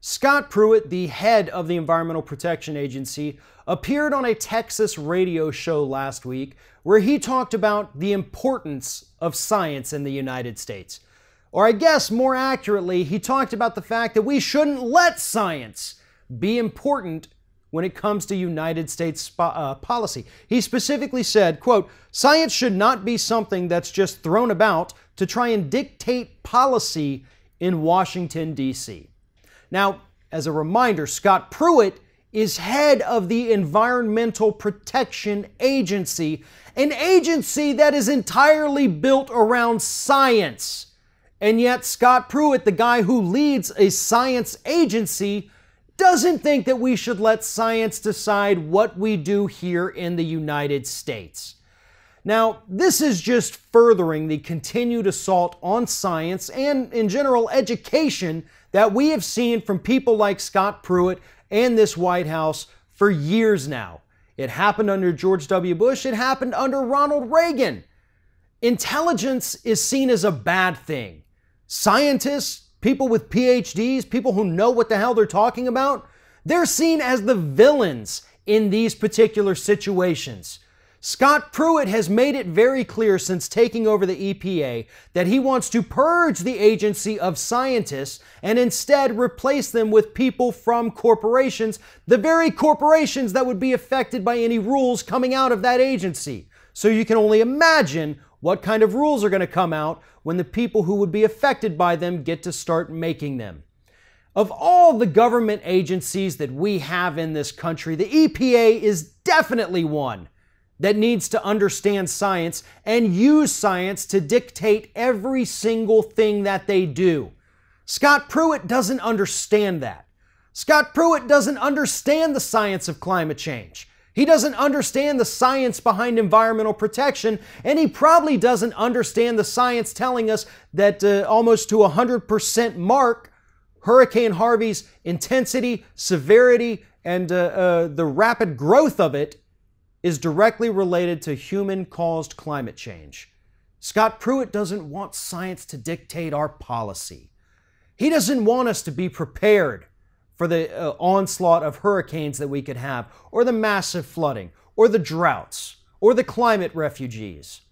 Scott Pruitt, the head of the Environmental Protection Agency, appeared on a Texas radio show last week where he talked about the importance of science in the United States. Or I guess more accurately, he talked about the fact that we shouldn't let science be important when it comes to United States policy. He specifically said, quote, "Science should not be something that's just thrown about to try and dictate policy in Washington, D.C." Now, as a reminder, Scott Pruitt is head of the Environmental Protection Agency, an agency that is entirely built around science. And yet Scott Pruitt, the guy who leads a science agency, doesn't think that we should let science decide what we do here in the United States. Now, this is just furthering the continued assault on science and, in general, education that we have seen from people like Scott Pruitt and this White House for years now. It happened under George W. Bush. It happened under Ronald Reagan. Intelligence is seen as a bad thing. Scientists, people with PhDs, people who know what the hell they're talking about, they're seen as the villains in these particular situations. Scott Pruitt has made it very clear since taking over the EPA that he wants to purge the agency of scientists and instead replace them with people from corporations, the very corporations that would be affected by any rules coming out of that agency. So you can only imagine what kind of rules are going to come out when the people who would be affected by them get to start making them. Of all the government agencies that we have in this country, the EPA is definitely one that needs to understand science and use science to dictate every single thing that they do. Scott Pruitt doesn't understand that. Scott Pruitt doesn't understand the science of climate change. He doesn't understand the science behind environmental protection, and he probably doesn't understand the science telling us that almost to 100% mark, Hurricane Harvey's intensity, severity, and the rapid growth of it is directly related to human-caused climate change. Scott Pruitt doesn't want science to dictate our policy. He doesn't want us to be prepared for the onslaught of hurricanes that we could have, or the massive flooding, or the droughts, or the climate refugees.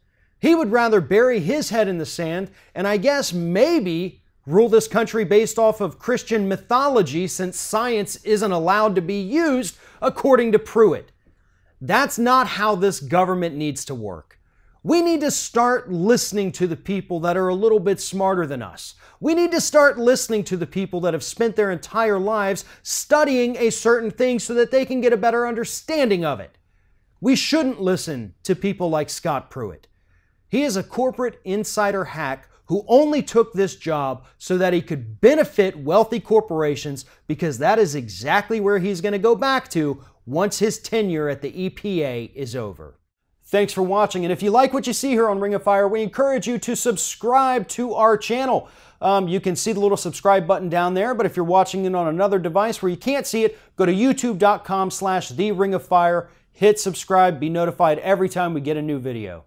He would rather bury his head in the sand and I guess maybe rule this country based off of Christian mythology, since science isn't allowed to be used according to Pruitt. That's not how this government needs to work. We need to start listening to the people that are a little bit smarter than us. We need to start listening to the people that have spent their entire lives studying a certain thing so that they can get a better understanding of it. We shouldn't listen to people like Scott Pruitt. He is a corporate insider hack who only took this job so that he could benefit wealthy corporations, because that is exactly where he's going to go back to once his tenure at the EPA is over. Thanks for watching, and if you like what you see here on Ring of Fire, we encourage you to subscribe to our channel. You can see the little subscribe button down there, but if you're watching it on another device where you can't see it, go to youtube.com/TheRingOfFire, hit subscribe, be notified every time we get a new video.